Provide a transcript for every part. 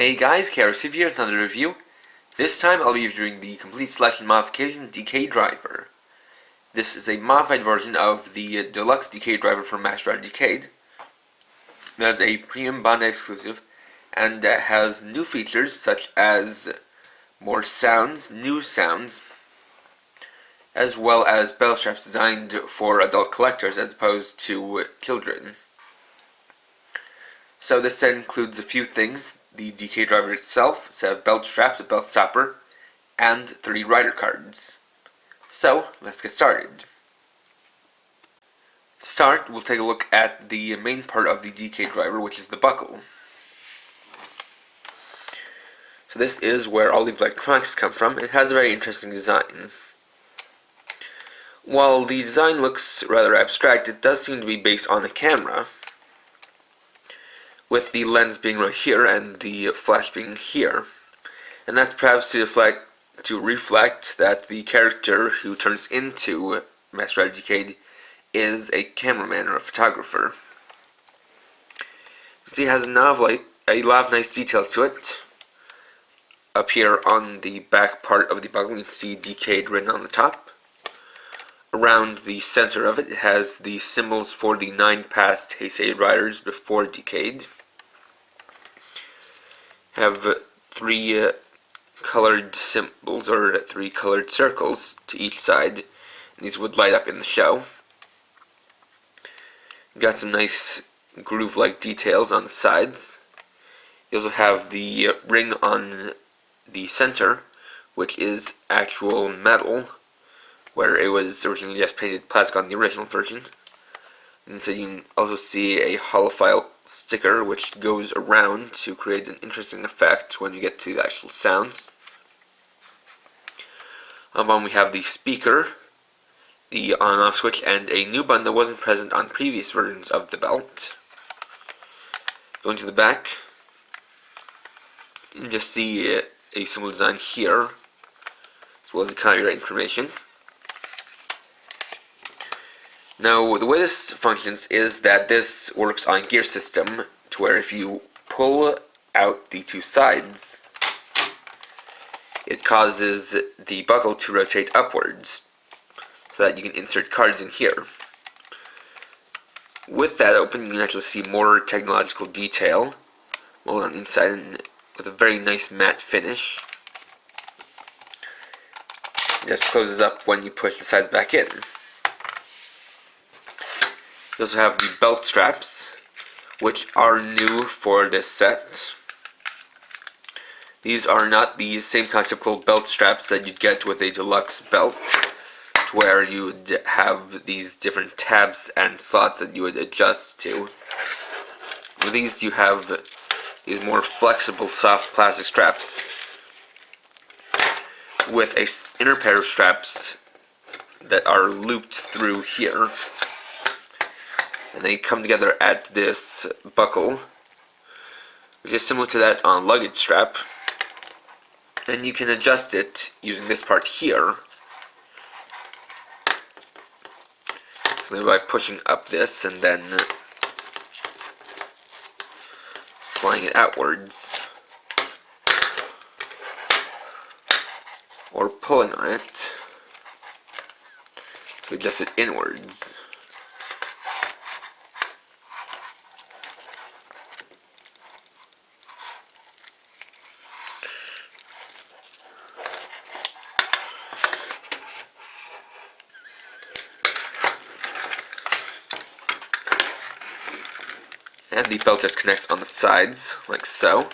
Hey guys, KRC here with another review. This time I'll be reviewing the complete selection modification DecaDriver. This is a modified version of the deluxe DecaDriver from Master Decade. It has a premium Bondi exclusive and has new features such as more sounds, new sounds, as well as bell straps designed for adult collectors as opposed to children. So this set includes a few things: the DecaDriver itself, a set of belt straps, a belt stopper, and 3 rider cards. So let's get started. To start, we'll take a look at the main part of the DecaDriver, which is the buckle. So this is where all the electronics come from. It has a very interesting design. While the design looks rather abstract, it does seem to be based on a camera, with the lens being right here and the flash being here. And that's perhaps to reflect that the character who turns into Master Decade is a cameraman or a photographer. You see, it has a lot of nice details to it. Up here on the back part of the buckle, you can see Decade written on the top. Around the center of it has the symbols for the 9 past Heisei riders before Decade. Have 3 colored symbols, or 3 colored circles to each side, and these would light up in the show. Got some nice groove-like details on the sides. You also have the ring on the center, which is actual metal, where it was originally just painted plastic on the original version. And so you can also see a holophile sticker which goes around to create an interesting effect when you get to the actual sounds. Up on we have the speaker, the on-off switch, and a new button that wasn't present on previous versions of the belt. Going to the back, you can just see a similar design here, as well as the copyright information. Now, the way this functions is that this works on gear system, to where if you pull out the 2 sides, it causes the buckle to rotate upwards, so that you can insert cards in here. With that open, you can actually see more technological detail molded on the inside, and with a very nice matte finish. It just closes up when you push the sides back in. You also have the belt straps, which are new for this set. These are not the same conceptual belt straps that you'd get with a deluxe belt, where you would have these different tabs and slots that you would adjust to. With these, you have these more flexible, soft plastic straps with an inner pair of straps that are looped through here. And they come together at this buckle, which is similar to that on luggage strap. And you can adjust it using this part here. So by pushing up this and then sliding it outwards, or pulling on it to adjust it inwards. And the belt just connects on the sides, like so.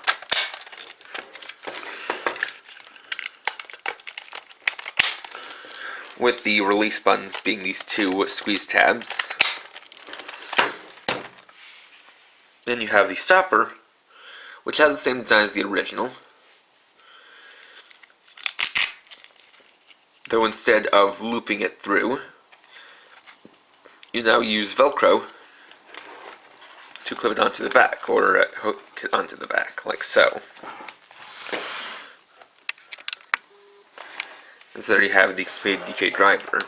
With the release buttons being these 2 squeeze tabs. Then you have the stopper, which has the same design as the original, though instead of looping it through, you now use Velcro to clip it onto the back, or hook it onto the back, like so. And so there you have the complete DecaDriver.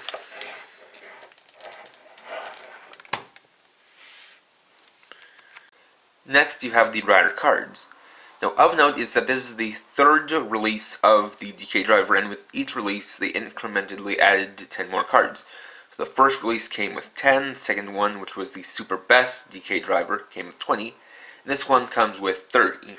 Next, you have the rider cards. Now, of note is that this is the third release of the DecaDriver, and with each release, they incrementally added 10 more cards. So the first release came with 10, the second one, which was the Super Best DecaDriver, came with 20, and this one comes with 30.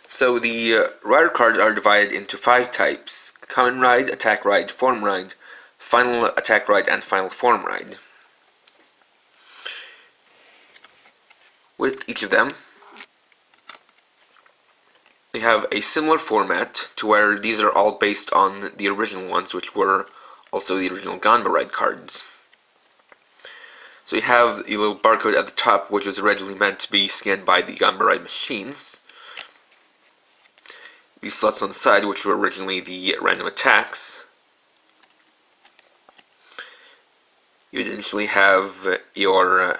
So the rider cards are divided into 5 types: Common Ride, Attack Ride, Form Ride, Final Attack Ride, and Final Form Ride. With each of them, they have a similar format to where these are all based on the original ones, which were also the original Ganba Ride cards. So you have a little barcode at the top, which was originally meant to be scanned by the Ganba Ride machines. These slots on the side, which were originally the random attacks. You would initially have your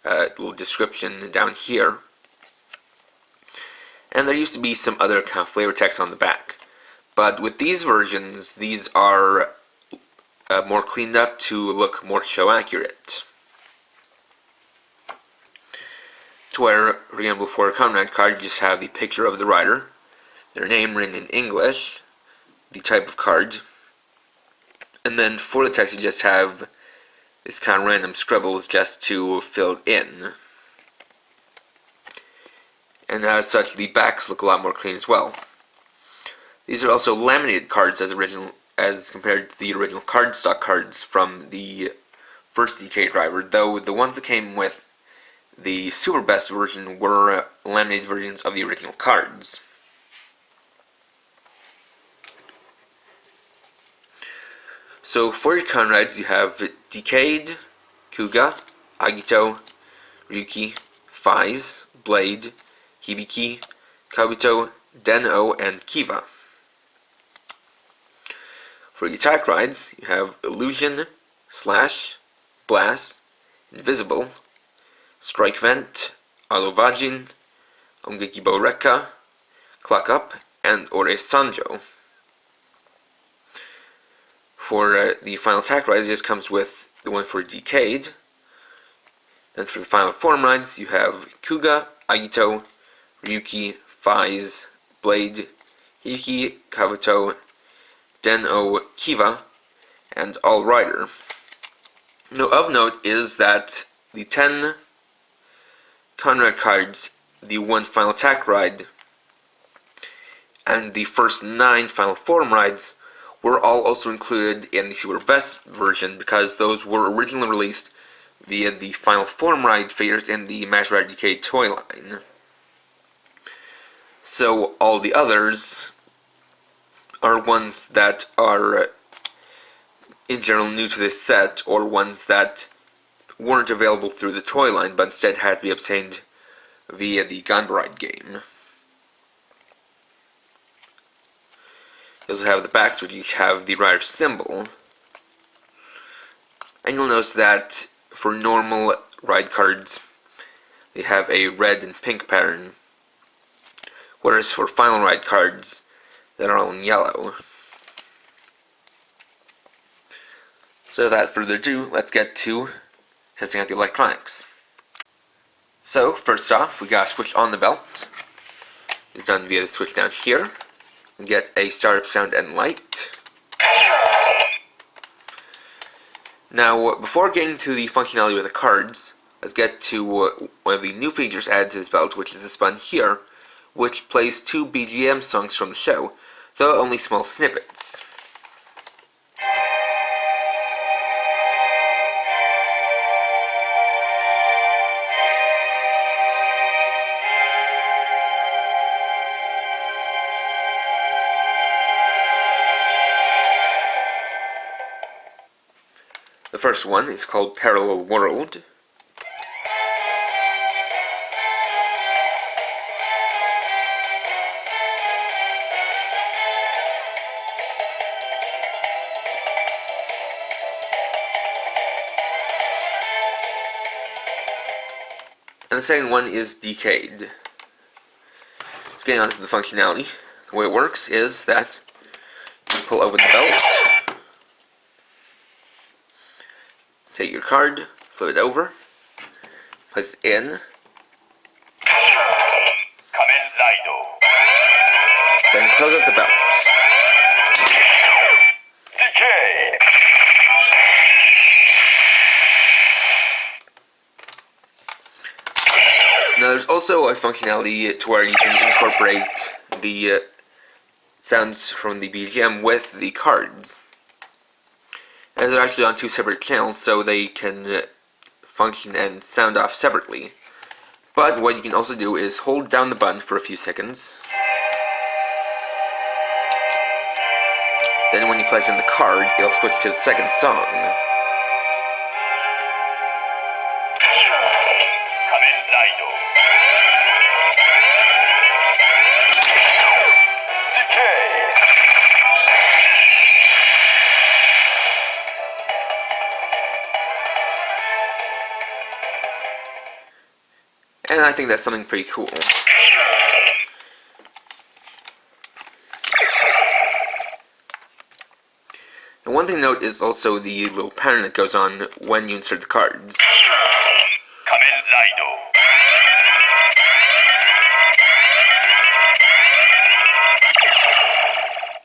little description down here. And there used to be some other kind of flavor text on the back. But with these versions, these are more cleaned up to look more show accurate. To where, for example, for a Common Ride card, you just have the picture of the rider, their name written in English, the type of card, and then for the text you just have this kind of random scribbles just to fill it in. And as such, the backs look a lot more clean as well. These are also laminated cards as compared to the original cardstock cards from the first DecaDriver, though the ones that came with the Super Best version were laminated versions of the original cards. So for your Common Rides, you have Decade, Kuga, Agito, Ryuki, Faiz, Blade, Hibiki, Kabuto, Den-O, and Kiva. For your Tack Rides, you have Illusion, Slash, Blast, Invisible, Strike Vent, Alovajin, Ongekibo Rekka, Clock Up, and Ore Sanjo. For the Final Attack Rides, it just comes with the one for Decade. Then for the Final Form Rides, you have Kuga, Agito, Ryuki, Faiz, Blade, Hiki, Kabuto, Den-O, Kiva, and All Rider. Now, of note is that the 10 Common Ride cards, the 1 Final Attack Ride, and the first 9 Final Form Rides were all also included in the Super Best version because those were originally released via the Final Form Ride figures in the Master Rider Decade toy line. So all the others are ones that are in general new to this set, or ones that weren't available through the toy line but instead had to be obtained via the Ganba Ride game. You also have the backs, which each have the rider symbol. And you'll notice that for normal ride cards, they have a red and pink pattern, whereas for final ride cards, they're all in yellow. So without further ado, let's get to testing out the electronics. So first off, we got a switch on the belt. It's done via the switch down here. We get a startup sound and light. Now, before getting to the functionality with the cards, let's get to one of the new features added to this belt, which is this button here, which plays 2 BGM songs from the show, though only small snippets. The first one is called Parallel World. And the second one is Decade. So getting on to the functionality, the way it works is that you pull open the belt, take your card, flip it over, place it in, Then close up the belt. Decay. Now there's also a functionality to where you can incorporate the sounds from the BGM with the cards. As they're actually on two separate channels, so they can function and sound off separately. But what you can also do is hold down the button for a few seconds. Then when you place in the card, it'll switch to the second song. And I think that's something pretty cool. And one thing to note is also the little pattern that goes on when you insert the cards.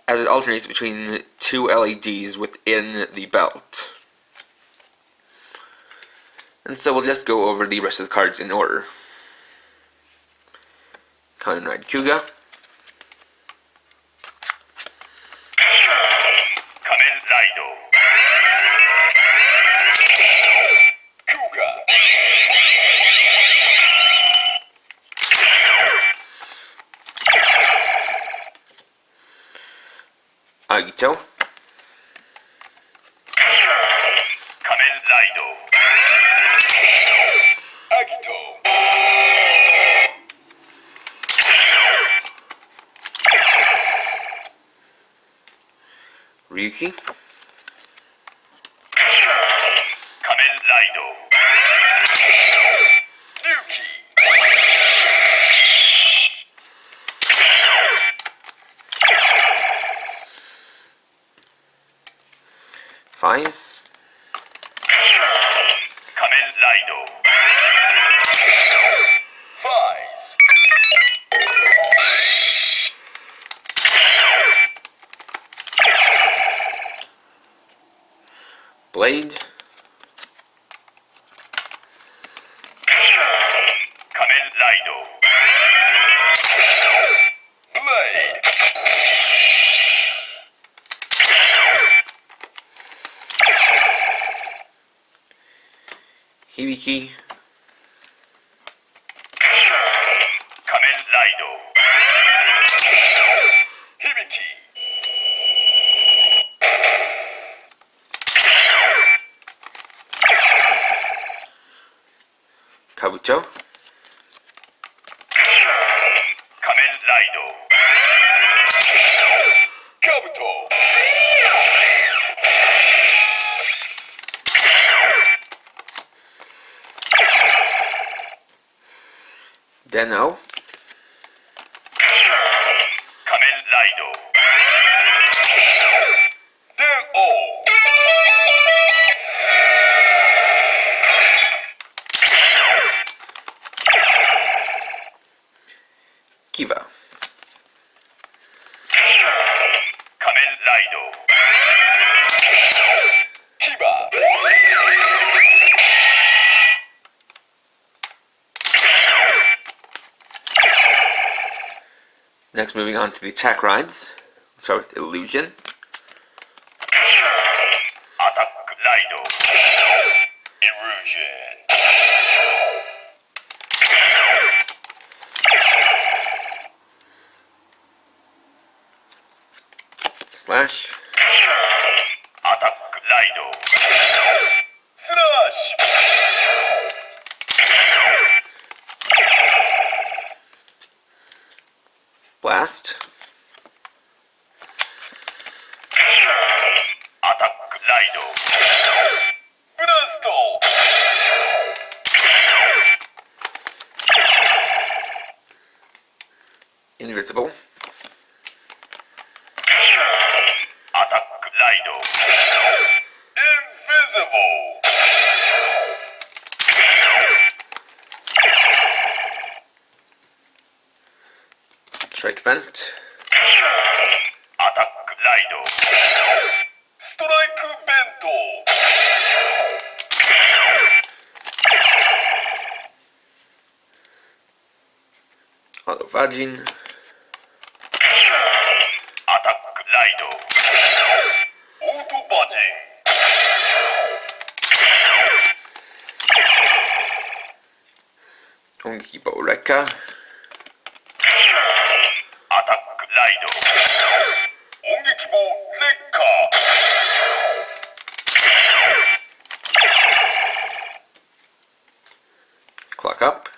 As it alternates between two LEDs within the belt. And so we'll just go over the rest of the cards in order. Kamen Rider Kuga. Agito. Ryuki. Faiz. Blade. Hibiki. Kabuto. Deno. Kiva. Next, moving on to the Tack Rides. We'll start with Illusion. Slash. Blast. Invisible. Strike Vent. Attack Ride. Strike Vent. Auto Vagin. Attack Ride. Auto Vagin. Ongeki Bow Rekka. Attack Ride. Ongeki Bow Rekka. Clock Up.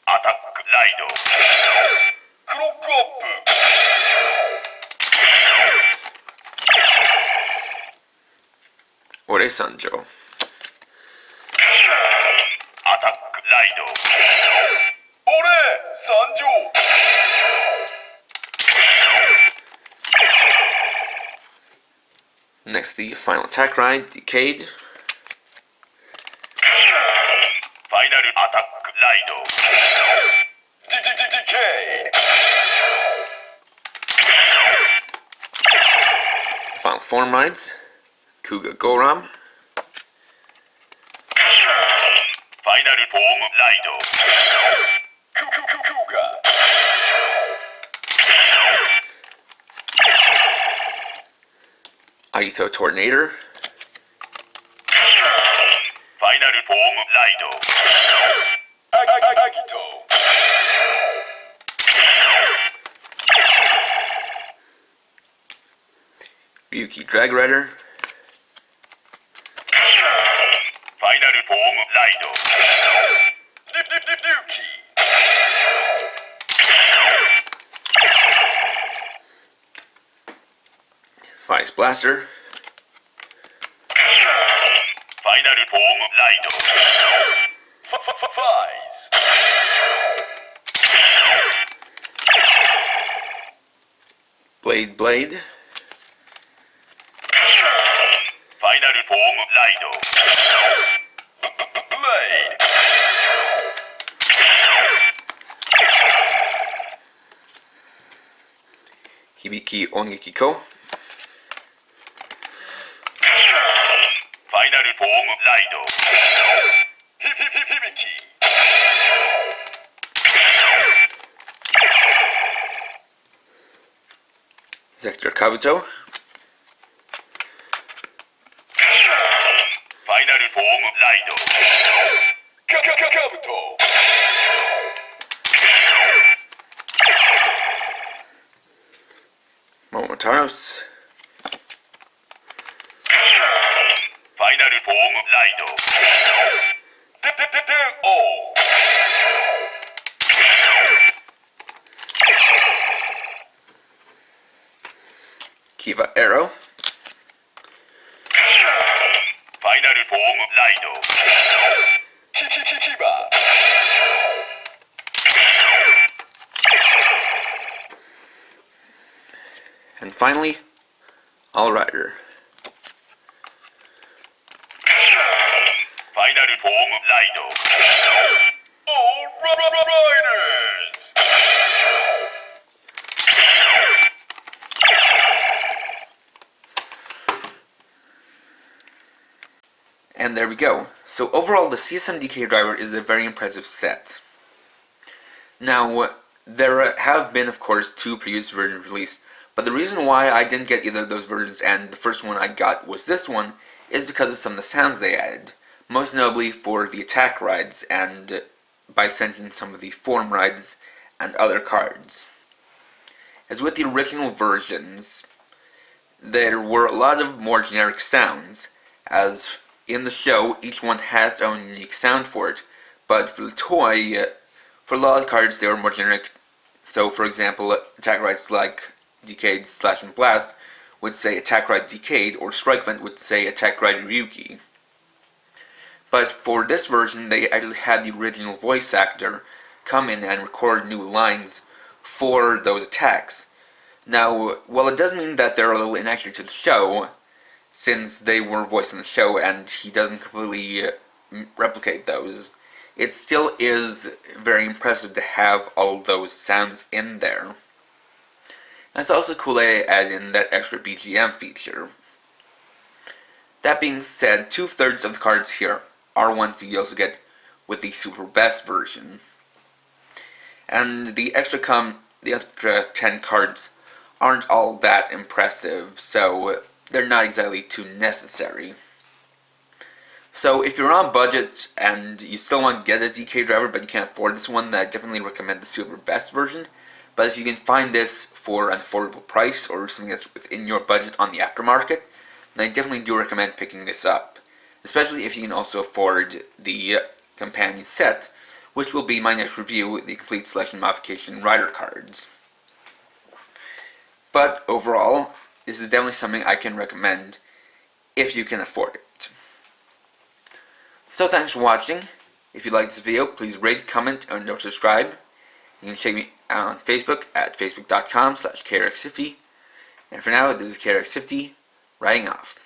Attack Ride. Clock Up. Ore Sanjo. Attack Ride. Ore Sanjo. Next, the final Tack Ride, Decade. Final Attack Ride. Decade. Final Form Rides, Kuga Goram. Final Form Ride. Kuga. Aito Tornado. Final Form Ride. Agito. Ryuki Drag Rider. Final Form Ride. Ryuki. Vice Blaster. Final Form Ride. Vice. Blade. Final Form Ride. Blade. Hibiki Ongekiko. Final Form Ride. Hibiki. Zector Kabuto. Final Form Ride. Kabuto. Momotaros. Final Form Ride. Oh. Kiva Arrow. Final Form Ride. Kiba. And finally, All Rider. Final Form Ride. All Riders. And there we go. So overall, the CSM DecaDriver is a very impressive set. Now, there have been, of course, 2 previous versions released, but the reason why I didn't get either of those versions and the first one I got was this one is because of some of the sounds they added, most notably for the attack rides and by sending some of the form rides and other cards. As with the original versions, there were a lot of more generic sounds, as in the show, each one has its own unique sound for it, but for the toy, for a lot of cards, they were more generic. So, for example, attack rides like Decade, Slash, and Blast would say Attack Ride Decade, or Strike Vent would say Attack Ride Ryuki. But for this version, they actually had the original voice actor come in and record new lines for those attacks. Now, while it does mean that they're a little inaccurate to the show, since they were voiced in the show and he doesn't completely replicate those, it still is very impressive to have all those sounds in there. And it's also cool they add in that extra BGM feature. That being said, 2/3 of the cards here are ones you also get with the Super Best version. And the extra 10 cards aren't all that impressive, so they're not exactly too necessary. So if you're on budget and you still want to get a DecaDriver but you can't afford this one, then I definitely recommend the Super Best version. But if you can find this for an affordable price or something that's within your budget on the aftermarket, then I definitely do recommend picking this up. Especially if you can also afford the companion set, which will be my next review, the Complete Selection Modification Rider cards. But overall, this is definitely something I can recommend if you can afford it. So thanks for watching. If you liked this video, please rate, comment, and or subscribe. You can check me out on Facebook at facebook.com/krxifty. And for now, this is krxifty, writing off.